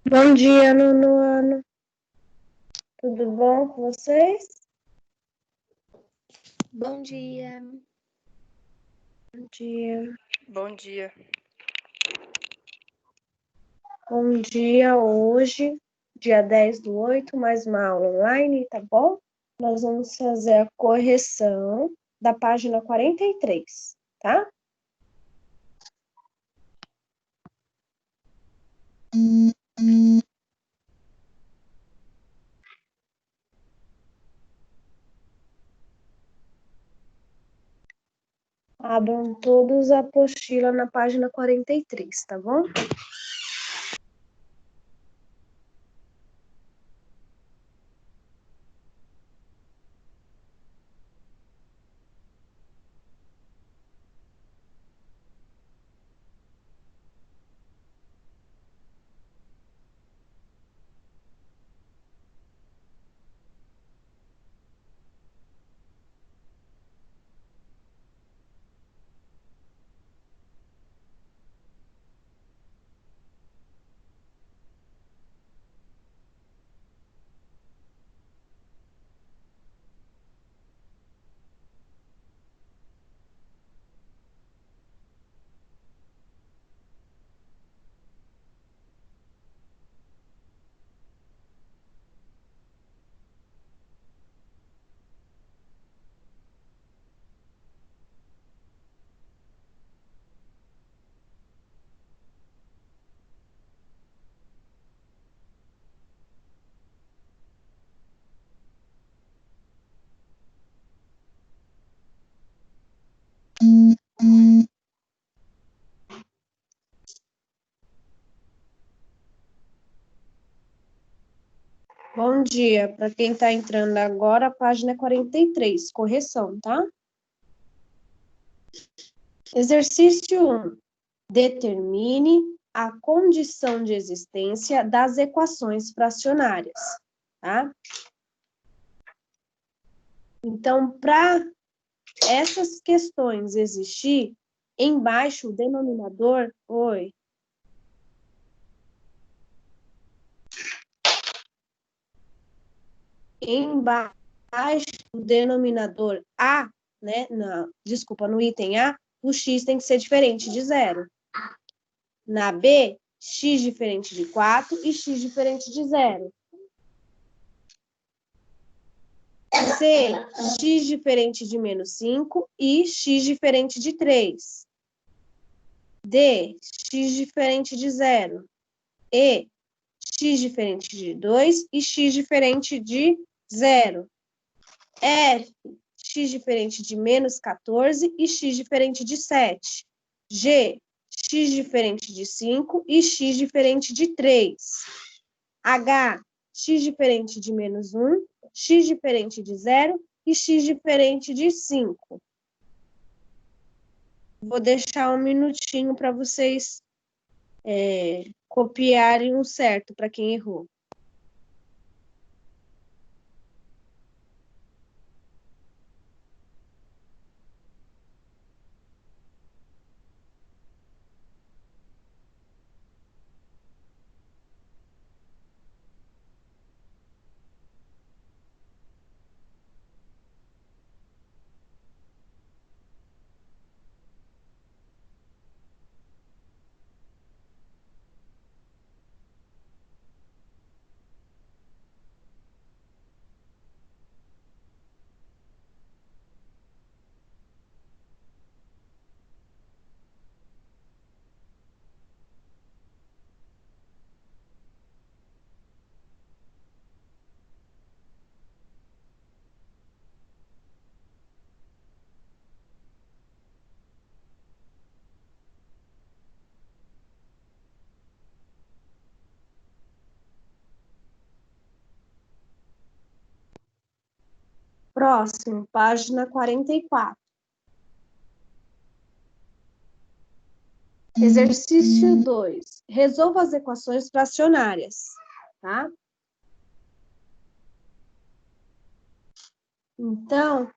Bom dia, Nuno. Tudo bom com vocês? Bom dia. Bom dia. Bom dia. Bom dia, hoje, dia 10/8, mais uma aula online, tá bom? Nós vamos fazer a correção da página 43, tá? Abram todos a apostila na página 43, tá bom? Bom dia, para quem está entrando agora, a página 43, correção, tá? Exercício 1. Determine a condição de existência das equações fracionárias, tá? Então, para essas questões existir, embaixo o denominador, embaixo o denominador A, né, no item A, o x tem que ser diferente de 0. Na B, x diferente de 4 e x diferente de 0. C, x diferente de menos 5 e x diferente de 3. D, x diferente de 0. E, x diferente de 2 e x diferente de 0. F, x diferente de menos 14 e x diferente de 7. G, x diferente de 5 e x diferente de 3. H, x diferente de menos 1, x diferente de 0 e x diferente de 5. Vou deixar um minutinho para vocês copiarem o certo para quem errou. Próximo, página 44. Exercício 2. Resolva as equações fracionárias, tá? Então,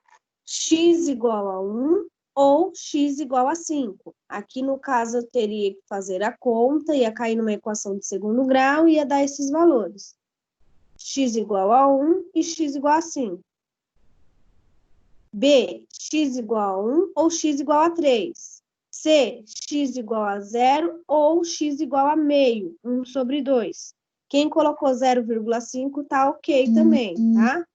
x igual a 1 ou x igual a 5. Aqui, no caso, eu teria que fazer a conta, ia cair numa equação de segundo grau e ia dar esses valores. X igual a 1 e x igual a 5. B, x igual a 1 ou x igual a 3. C, x igual a 0 ou x igual a meio, 1 sobre 2. Quem colocou 0,5 tá ok também, tá?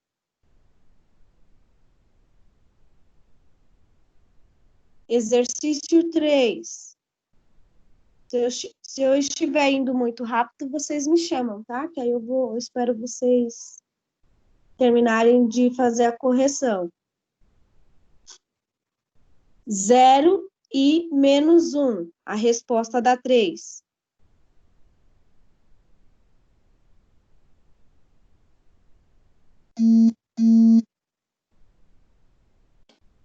Exercício 3. Se eu estiver indo muito rápido, vocês me chamam, tá? Que aí eu espero vocês terminarem de fazer a correção. 0 e menos 1. A resposta dá 3.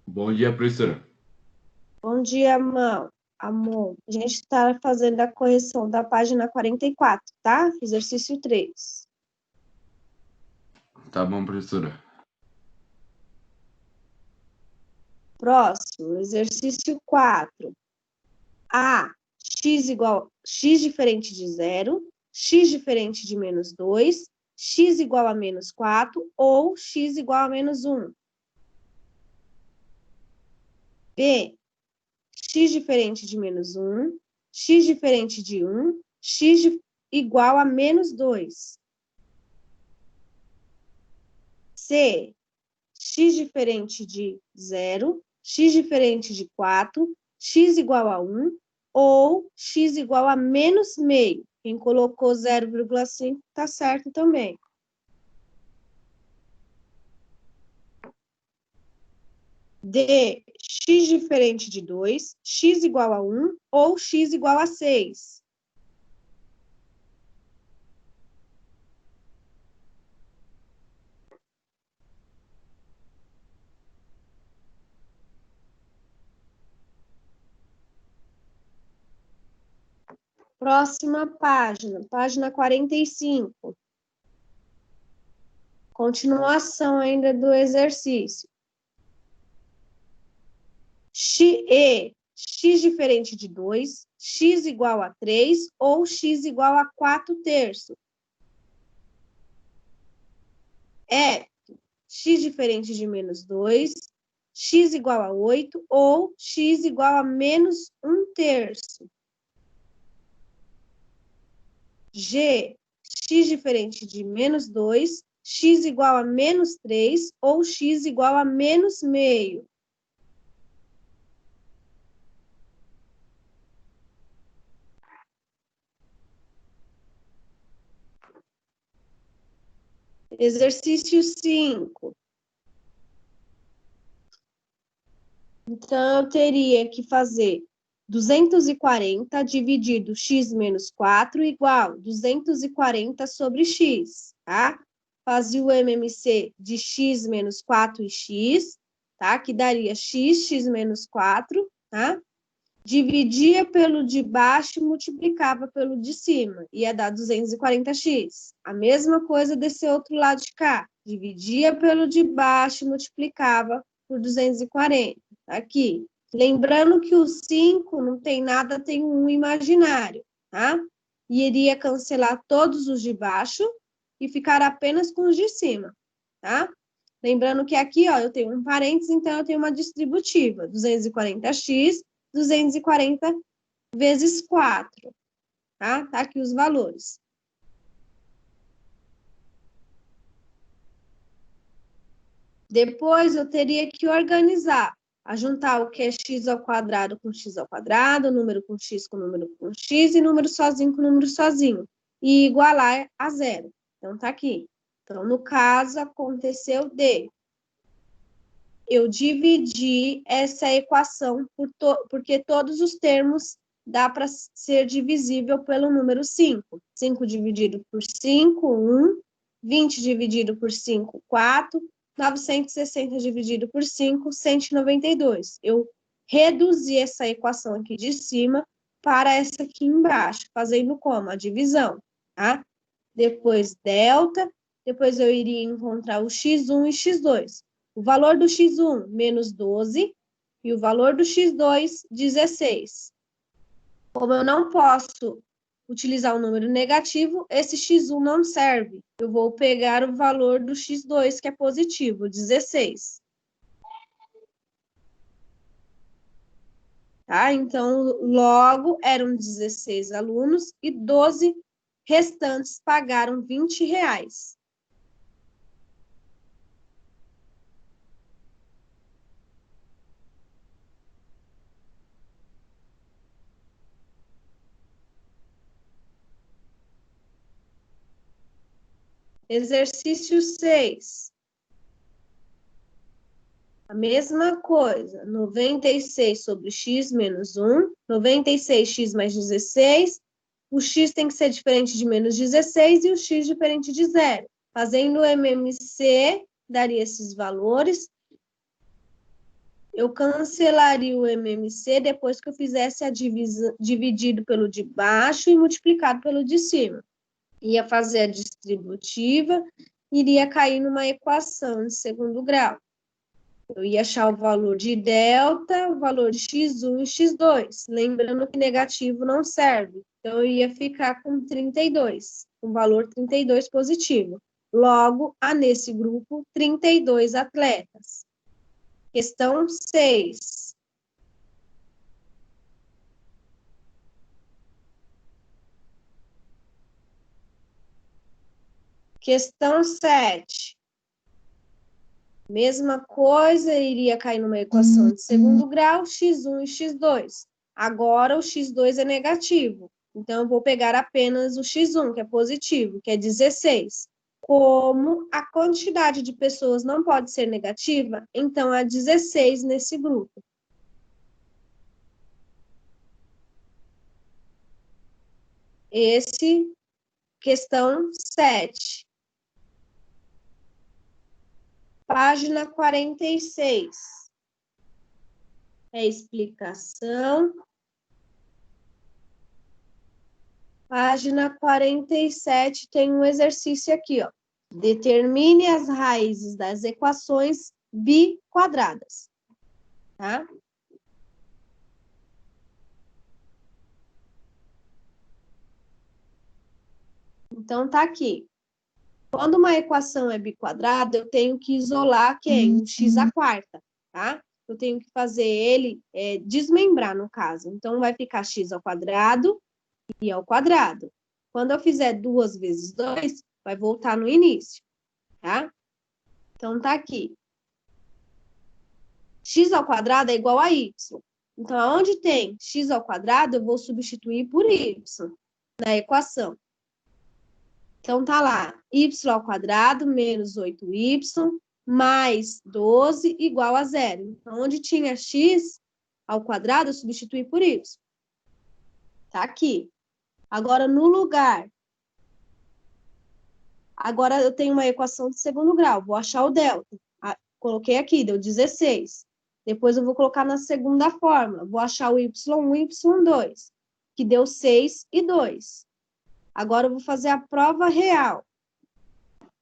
Bom dia, professora. Bom dia, amor. A gente está fazendo a correção da página 44, tá? Exercício 3. Tá bom, professora. Próximo, exercício 4. A, x diferente de 0, x diferente de menos 2, x igual a menos 4 ou x igual a menos 1. B, x diferente de menos 1, x diferente de 1, igual a menos 2. C, x diferente de 0, x diferente de 4, x igual a 1 ou x igual a menos meio. Quem colocou 0,5 está certo também. D, x diferente de 2, x igual a 1 ou x igual a 6. Próxima página, página 45. Continuação ainda do exercício. X diferente de 2, x igual a 3 ou x igual a 4 terços. F, x diferente de menos 2, x igual a 8 ou x igual a menos 1 terço. G, x diferente de menos 2, x igual a menos 3 ou x igual a menos meio. Exercício 5. Então, eu teria que fazer 240 dividido x menos 4 igual 240 sobre x, tá? Fazia o MMC de x menos 4 e x, tá? Que daria x menos 4, tá? Dividia pelo de baixo e multiplicava pelo de cima. Ia dar 240x. A mesma coisa desse outro lado de cá. Dividia pelo de baixo e multiplicava por 240. Aqui. Lembrando que o 5 não tem nada, tem um imaginário, tá? E iria cancelar todos os de baixo e ficar apenas com os de cima, tá? Lembrando que aqui, ó, eu tenho um parênteses, então eu tenho uma distributiva. 240x 240 vezes 4, tá? Tá aqui os valores. Depois, eu teria que organizar, juntar o que é x ao quadrado com x ao quadrado, número com x com número com x, e número sozinho com número sozinho, e igualar a zero. Então, tá aqui. Então, no caso, aconteceu de eu dividi essa equação porque todos os termos dá para ser divisível pelo número 5. 5 dividido por 5, 1. 20 dividido por 5, 4. 960 dividido por 5, 192. Eu reduzi essa equação aqui de cima para essa aqui embaixo, fazendo como? A divisão, tá? Depois delta, depois eu iria encontrar o x1 e x2. O valor do x1, menos 12, E o valor do x2, 16. Como eu não posso utilizar o número negativo, esse x1 não serve. Eu vou pegar o valor do x2, que é positivo, 16. Tá? Então, logo, eram 16 alunos e 12 restantes pagaram R$20. Exercício 6. A mesma coisa, 96 sobre x menos 1, 96x mais 16, o x tem que ser diferente de menos 16 e o x diferente de 0. Fazendo o MMC, daria esses valores. Eu cancelaria o MMC depois que eu fizesse a dividido pelo de baixo e multiplicado pelo de cima. Ia fazer a distributiva, iria cair numa equação de segundo grau. Eu ia achar o valor de delta, o valor de x1 e x2. Lembrando que negativo não serve. Então, eu ia ficar com 32, um valor 32 positivo. Logo, há nesse grupo 32 atletas. Questão 6. Questão 7. Mesma coisa, iria cair numa equação de segundo grau, x1 e x2. Agora, o x2 é negativo. Então, eu vou pegar apenas o x1, que é positivo, que é 16. Como a quantidade de pessoas não pode ser negativa, então há 16 nesse grupo. Questão 7. Página 46. É explicação. Página 47 tem um exercício aqui, ó. Determine as raízes das equações biquadradas, tá? Então, tá aqui. Quando uma equação é biquadrada, eu tenho que isolar quem? O x à quarta, tá? Eu tenho que fazer ele desmembrar, no caso. Então, vai ficar x ao quadrado e ao quadrado. Quando eu fizer 2 vezes 2, vai voltar no início, tá? Então, tá aqui. X ao quadrado é igual a y. Então, onde tem x ao quadrado, eu vou substituir por y na equação. Então, tá lá, y ao quadrado menos 8y mais 12 igual a 0. Então, onde tinha x ao quadrado, eu substituí por y. Tá aqui. Agora, no lugar. Agora, eu tenho uma equação de segundo grau. Vou achar o delta. Coloquei aqui, deu 16. Depois, eu vou colocar na segunda fórmula. Vou achar o y1 e y2, que deu 6 e 2. Agora, eu vou fazer a prova real.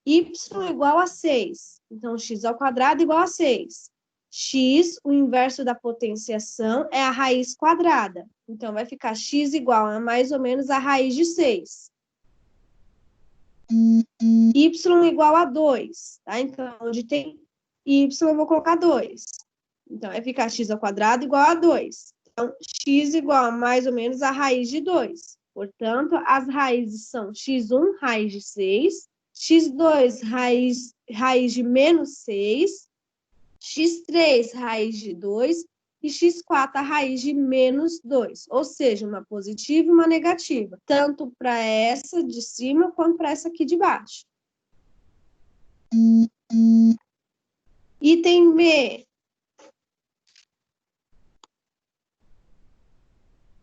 Y igual a 6. Então, x ao quadrado igual a 6. X, o inverso da potenciação, é a raiz quadrada. Então, vai ficar x igual a mais ou menos a raiz de 6. Y igual a 2. Tá? Então, onde tem y, eu vou colocar 2. Então, vai ficar x ao quadrado igual a 2. Então, x igual a mais ou menos a raiz de 2. Portanto, as raízes são x1, raiz de 6, x2, raiz de menos 6, x3, raiz de 2 e x4, a raiz de menos 2. Ou seja, uma positiva e uma negativa, tanto para essa de cima quanto para essa aqui de baixo. Item B.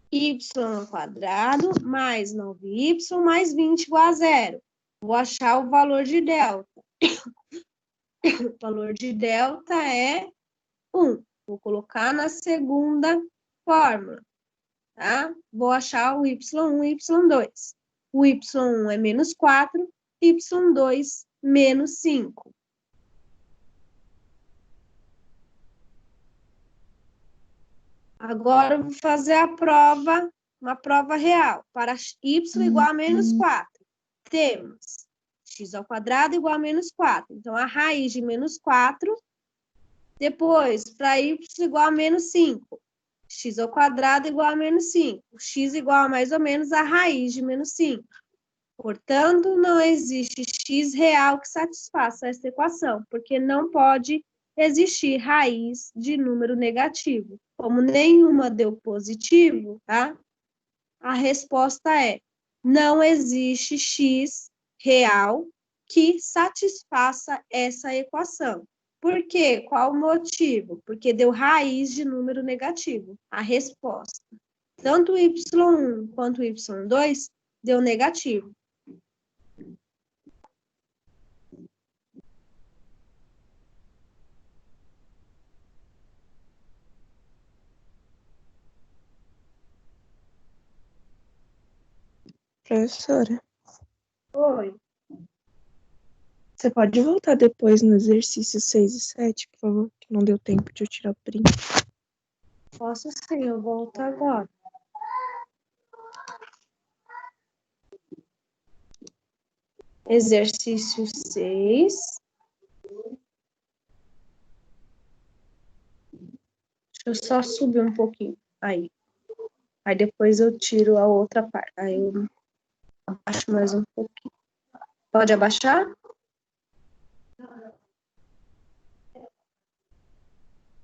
Y ao quadrado mais 9y mais 20 igual a 0. Vou achar o valor de delta. O valor de delta é 1. Vou colocar na segunda fórmula, tá? Vou achar o y1 e y2. O y1 é menos 4, y2 menos 5. Agora, eu vou fazer uma prova real. Para y igual a menos 4, temos x ao quadrado igual a menos 4. Então, a raiz de menos 4. Depois, para y igual a menos 5, x ao quadrado igual a menos 5. X igual a mais ou menos a raiz de menos 5. Portanto, não existe x real que satisfaça essa equação, porque não pode existir raiz de número negativo. Como nenhuma deu positivo, tá? A resposta é: não existe x real que satisfaça essa equação. Por quê? Qual o motivo? Porque deu raiz de número negativo. A resposta. Tanto o y1 quanto o y2 deu negativo. Professora, Oi. você pode voltar depois no exercício 6 e 7, por favor? Que não deu tempo de eu tirar o print. Posso sim, eu volto agora. Exercício 6. Deixa eu só subir um pouquinho. Aí. Aí depois eu tiro a outra parte. Aí eu abaixo mais um pouquinho. Pode abaixar?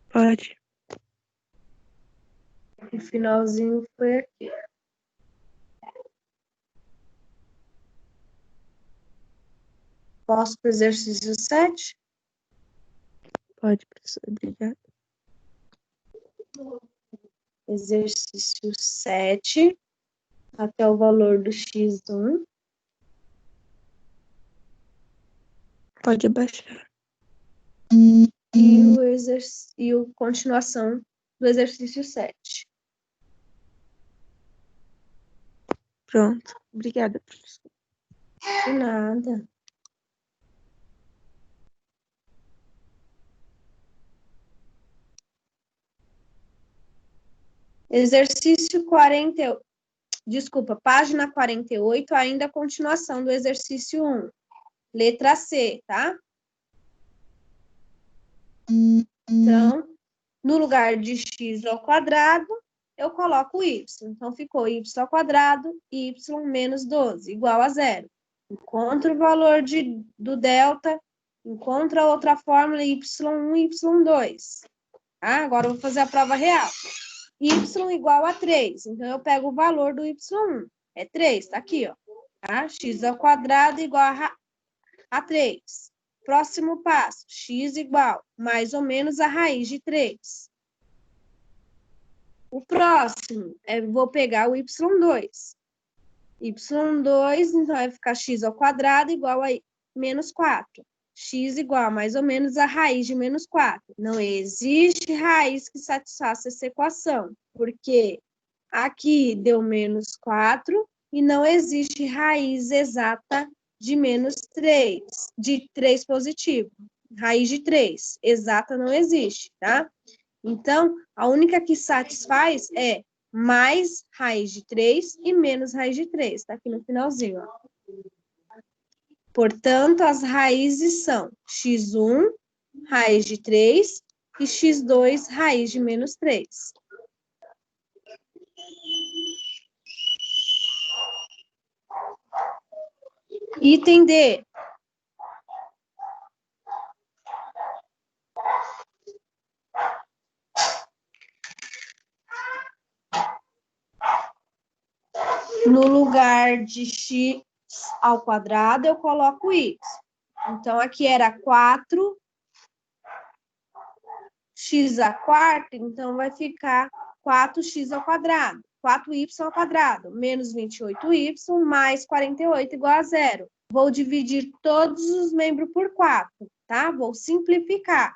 Pode. O finalzinho foi aqui. Posso para o exercício 7? Pode, professora. Obrigada. Exercício 7, até o valor do x1. Pode abaixar. E a continuação do exercício 7. Pronto. Obrigada, professora. De nada. Exercício 40, desculpa, página 48, ainda a continuação do exercício 1. Letra C, tá? Então, no lugar de x ao quadrado, eu coloco y. Então, ficou y ao quadrado e y menos 12, igual a 0. Encontra o valor do delta, encontra outra fórmula y1 e y2. Tá? Agora, eu vou fazer a prova real. Y igual a 3. Então, eu pego o valor do y1. É 3, tá aqui, ó. Tá? X ao quadrado igual a 3. Próximo passo, x igual mais ou menos a raiz de 3. O próximo, vou pegar o y2. y2, então, vai ficar x ao quadrado igual a menos 4. X igual a mais ou menos a raiz de menos 4. Não existe raiz que satisfaça essa equação, porque aqui deu menos 4 e não existe raiz exata de menos 3, de 3 positivo. Raiz de 3, exata não existe, tá? Então, a única que satisfaz é mais raiz de 3 e menos raiz de 3. Tá aqui no finalzinho, ó. Portanto, as raízes são x1, raiz de 3, e x2, raiz de menos 3. Item D. No lugar de x ao quadrado, eu coloco y. Então, aqui era 4 x à quarta, então vai ficar 4x ao quadrado. 4y ao quadrado, menos 28y, mais 48 igual a 0. Vou dividir todos os membros por 4, tá? Vou simplificar.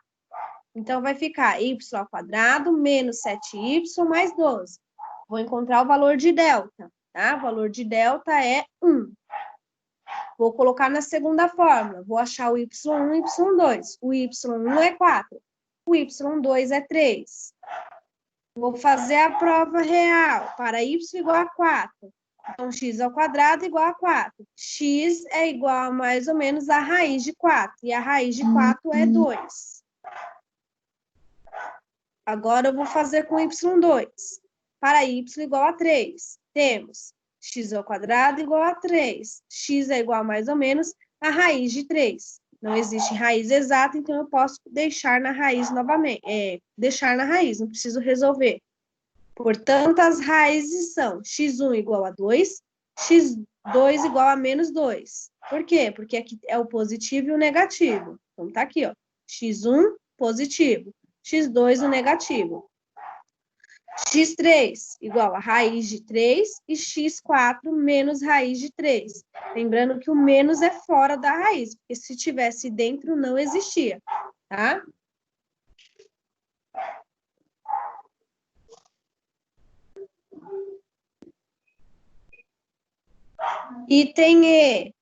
Então, vai ficar y ao quadrado, menos 7y, mais 12. Vou encontrar o valor de delta, tá? O valor de delta é 1. Vou colocar na segunda fórmula. Vou achar o y1 e y2. O y1 é 4. O y2 é 3. Vou fazer a prova real para y igual a 4. Então, x ao quadrado igual a 4. X é igual a mais ou menos a raiz de 4. E a raiz de 4 é 2. Agora, eu vou fazer com y2. Para y igual a 3, temos x ao quadrado igual a 3. X é igual a mais ou menos a raiz de 3. Não existe raiz exata, então eu posso deixar na raiz novamente. Deixar na raiz, não preciso resolver. Portanto, as raízes são x1 igual a 2, x2 igual a menos 2. Por quê? Porque aqui é o positivo e o negativo. Então, tá aqui, ó. x1 positivo, x2 o negativo. x3 igual a raiz de 3 e x4 menos raiz de 3. Lembrando que o menos é fora da raiz, porque se tivesse dentro, não existia, tá? Item E.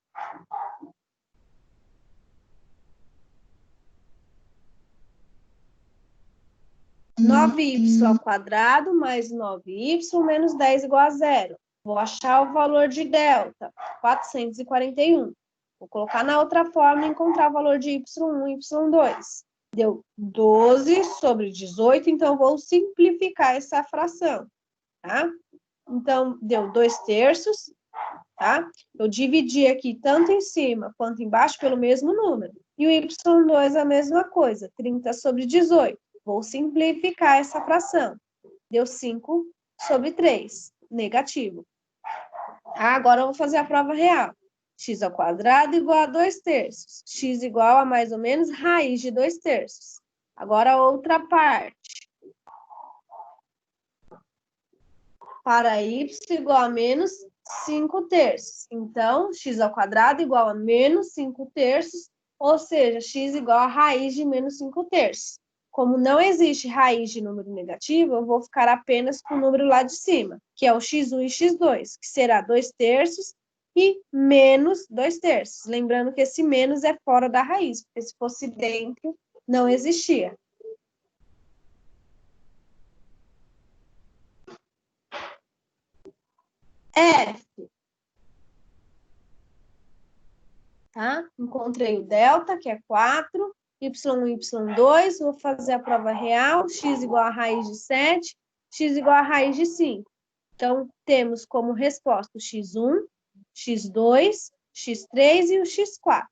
9y ao quadrado mais 9y menos 10 igual a 0. Vou achar o valor de delta, 441. Vou colocar na outra forma e encontrar o valor de y1 e y2. Deu 12 sobre 18, então vou simplificar essa fração, tá? Então, deu 2/3, tá? Eu dividi aqui tanto em cima quanto embaixo pelo mesmo número. E o y2 é a mesma coisa, 30 sobre 18. Vou simplificar essa fração. Deu 5 sobre 3, negativo. Agora eu vou fazer a prova real. X ao quadrado igual a 2/3. X igual a mais ou menos raiz de 2/3. Agora a outra parte. Para y igual a menos 5/3. Então, x ao quadrado igual a menos 5/3, ou seja, x igual a raiz de menos 5/3. Como não existe raiz de número negativo, eu vou ficar apenas com o número lá de cima, que é o x1 e x2, que será 2/3 e menos 2/3. Lembrando que esse menos é fora da raiz, porque se fosse dentro, não existia. F. Tá? Encontrei o delta, que é 4, y1 e y2, vou fazer a prova real, x igual a raiz de 7, x igual a raiz de 5. Então, temos como resposta o x1, x2, x3 e o x4.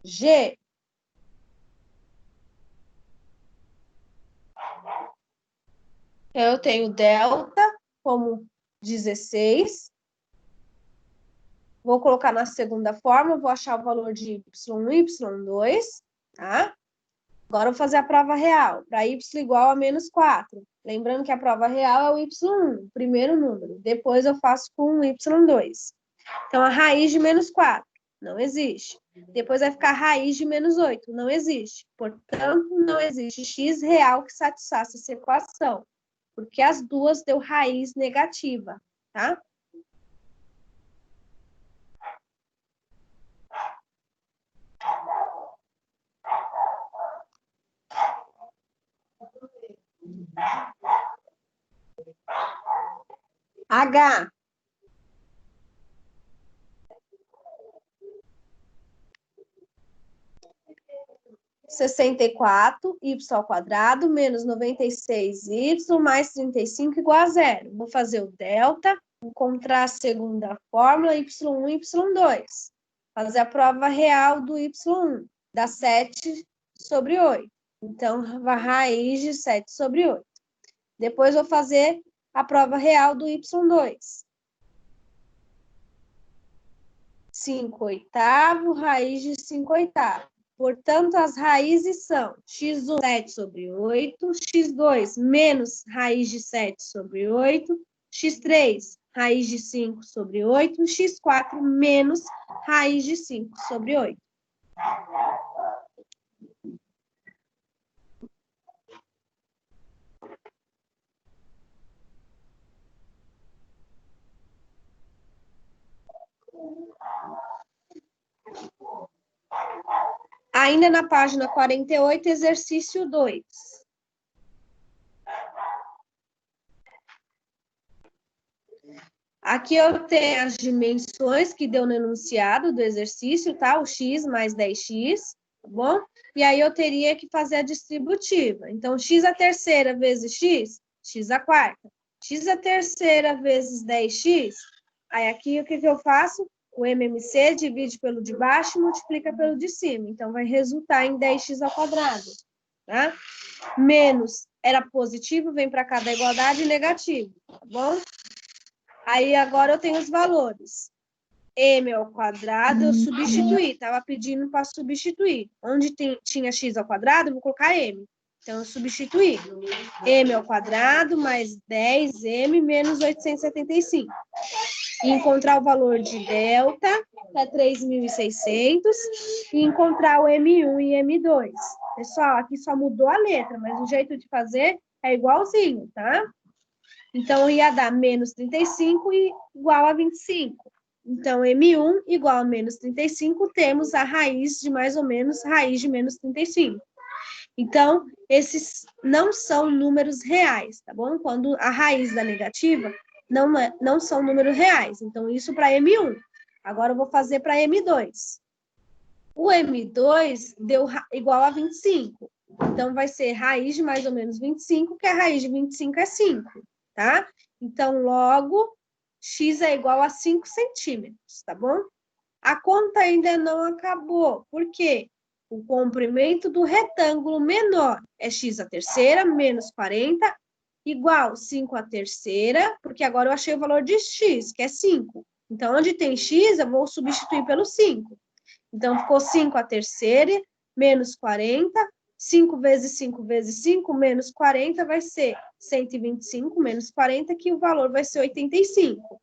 G. Eu tenho delta como 16. Vou colocar na segunda forma, vou achar o valor de y1 e y2, tá? Agora eu vou fazer a prova real, para y igual a menos 4. Lembrando que a prova real é o y1, o primeiro número. Depois eu faço com o y2. Então, a raiz de menos 4 não existe. Depois vai ficar a raiz de menos 8, não existe. Portanto, não existe x real que satisfaça essa equação, porque as duas deu raiz negativa, tá? H. y ao quadrado menos 96y mais 35 igual a 0. Vou fazer o delta, encontrar a segunda fórmula, y1 e y2. Fazer a prova real do y1, dá 7 sobre 8. Então, a raiz de 7 sobre 8. Depois, vou fazer a prova real do y2. 5/8, raiz de 5/8. Portanto, as raízes são x1, 7 sobre 8, x2, menos raiz de 7 sobre 8, x3, raiz de 5 sobre 8, x4, menos raiz de 5 sobre 8. Ainda na página 48, exercício 2. Aqui eu tenho as dimensões que deu no enunciado do exercício, tá? O x mais 10x, tá bom? E aí eu teria que fazer a distributiva. Então, x à terceira vezes x, x à quarta. X à terceira vezes 10x, aí aqui o que eu faço? O MMC divide pelo de baixo e multiplica pelo de cima. Então, vai resultar em 10x ao quadrado, tá? Menos era positivo, vem para cá da igualdade, negativo, tá bom? Aí agora eu tenho os valores. M ao quadrado, eu substituí. Estava pedindo para substituir. Onde tinha x ao quadrado, eu vou colocar m. Então, eu substituí. M ao quadrado mais 10m menos 875. E encontrar o valor de delta, que é 3.600. E encontrar o M1 e M2. Pessoal, aqui só mudou a letra, mas o jeito de fazer é igualzinho, tá? Então, ia dar menos 35 igual a 25. Então, M1 igual a menos 35, temos a raiz de mais ou menos raiz de menos 35. Então, esses não são números reais, tá bom? Quando a raiz da negativa não são números reais. Então, isso para M1. Agora, eu vou fazer para M2. O M2 deu igual a 25. Então, vai ser raiz de mais ou menos 25, que a raiz de 25 é 5. Tá? Então, logo, x é igual a 5 centímetros, tá bom? A conta ainda não acabou. Por quê? O comprimento do retângulo menor é x à terceira menos 40 igual 5 à terceira, porque agora eu achei o valor de x, que é 5. Então, onde tem x, eu vou substituir pelo 5. Então, ficou 5 à terceira menos 40. 5 vezes 5 vezes 5 menos 40 vai ser 125 menos 40, que o valor vai ser 85.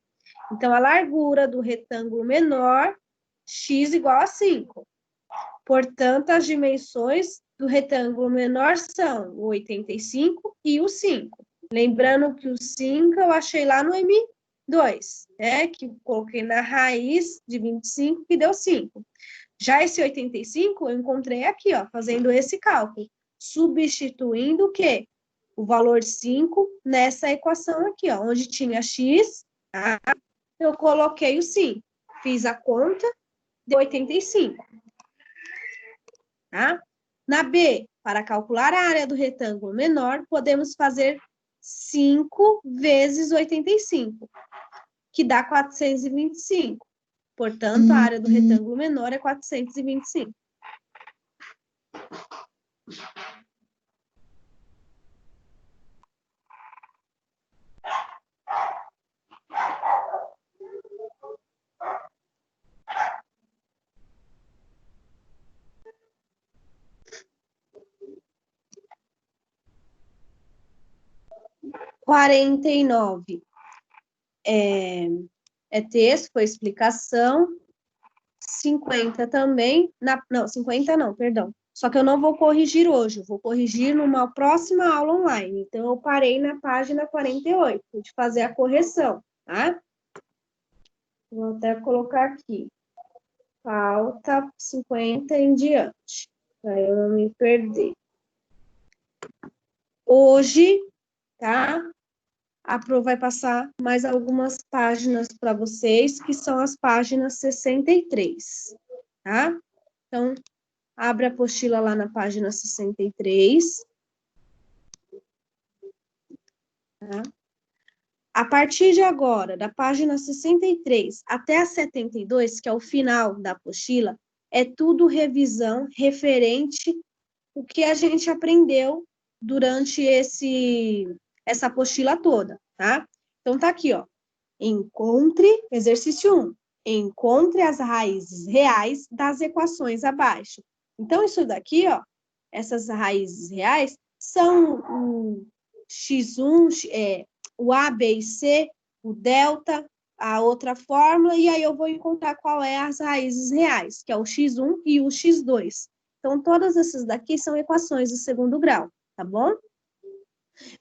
Então, a largura do retângulo menor, x igual a 5. Portanto, as dimensões do retângulo menor são o 85 e o 5. Lembrando que o 5 eu achei lá no M2, né? Que eu coloquei na raiz de 25, que deu 5. Já esse 85, eu encontrei aqui, ó, fazendo esse cálculo, substituindo o quê? O valor 5 nessa equação aqui, ó, onde tinha x, tá? Eu coloquei o 5. Fiz a conta, deu 85. Tá? Na B, para calcular a área do retângulo menor, podemos fazer 5 vezes 85, que dá 425. Portanto, a área do retângulo menor é 425. Quarenta e nove é texto, foi explicação. 50 também. Não, 50 não, perdão. Só que eu não vou corrigir hoje, eu vou corrigir numa próxima aula online. Então, eu parei na página 48 de fazer a correção, tá? Vou até colocar aqui. Falta 50 em diante, para eu não me perder. Hoje, tá? A Pro vai passar mais algumas páginas para vocês, que são as páginas 63, tá? Então, abre a apostila lá na página 63. Tá? A partir de agora, da página 63 até a 72, que é o final da apostila, é tudo revisão referente ao que a gente aprendeu durante essa apostila toda, tá? Então, tá aqui, ó. Encontre, exercício 1, encontre as raízes reais das equações abaixo. Então, isso daqui, ó, essas raízes reais são o x1, o A, B e C, o delta, a outra fórmula, e aí eu vou encontrar qual é as raízes reais, que é o x1 e o x2. Então, todas essas daqui são equações do segundo grau, tá bom?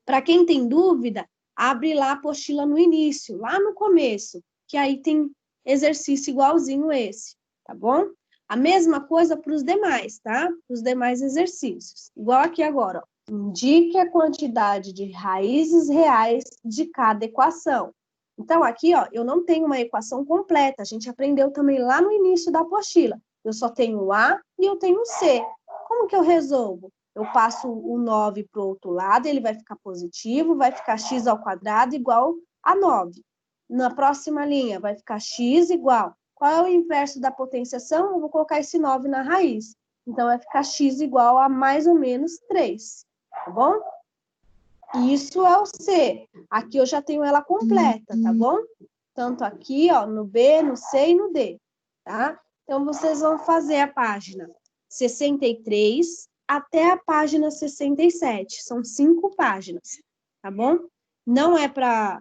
Para quem tem dúvida, abre lá a apostila no início, lá no começo, que aí tem exercício igualzinho esse, tá bom? A mesma coisa para os demais, tá? Para os demais exercícios. Igual aqui agora, ó. Indique a quantidade de raízes reais de cada equação. Então, aqui, ó, eu não tenho uma equação completa. A gente aprendeu também lá no início da apostila. Eu só tenho o A e eu tenho o C. Como que eu resolvo? Eu passo o 9 para o outro lado, ele vai ficar positivo, vai ficar x ao quadrado igual a 9. Na próxima linha, vai ficar x igual. Qual é o inverso da potenciação? Eu vou colocar esse 9 na raiz. Então, vai ficar x igual a mais ou menos 3. Tá bom? Isso é o C. Aqui eu já tenho ela completa, tá bom? Tanto aqui, ó, no B, no C e no D, tá? Então, vocês vão fazer a página 63 até a página 67. São 5 páginas, tá bom? Não é para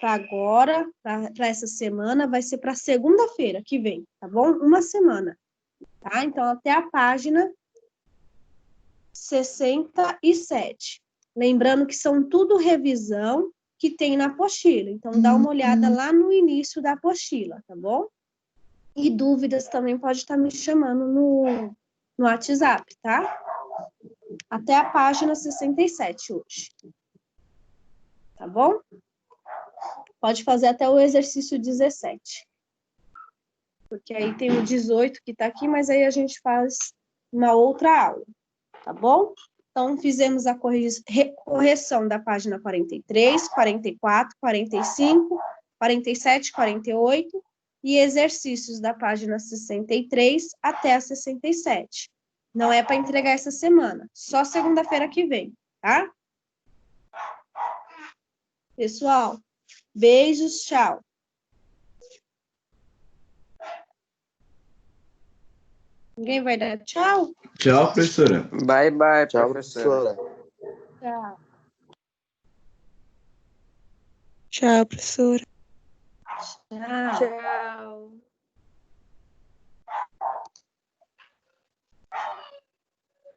agora, para essa semana, vai ser para segunda-feira que vem, tá bom? Uma semana, tá? Então, até a página 67. Lembrando que são tudo revisão que tem na apostila. Então, dá uma olhada lá no início da apostila, tá bom? E dúvidas também pode estar me chamando no WhatsApp, tá? Até a página 67 hoje. Tá bom? Pode fazer até o exercício 17. Porque aí tem o 18 que está aqui, mas aí a gente faz uma outra aula. Tá bom? Então, fizemos a correção da página 43, 44, 45, 47, 48 e exercícios da página 63 até a 67. Não é para entregar essa semana, só segunda-feira que vem, tá? Pessoal, beijos, tchau. Ninguém vai dar tchau? Tchau, professora. Bye, bye, Tchau, professora. professora. Tchau. Tchau, professora. Tchau. Tchau.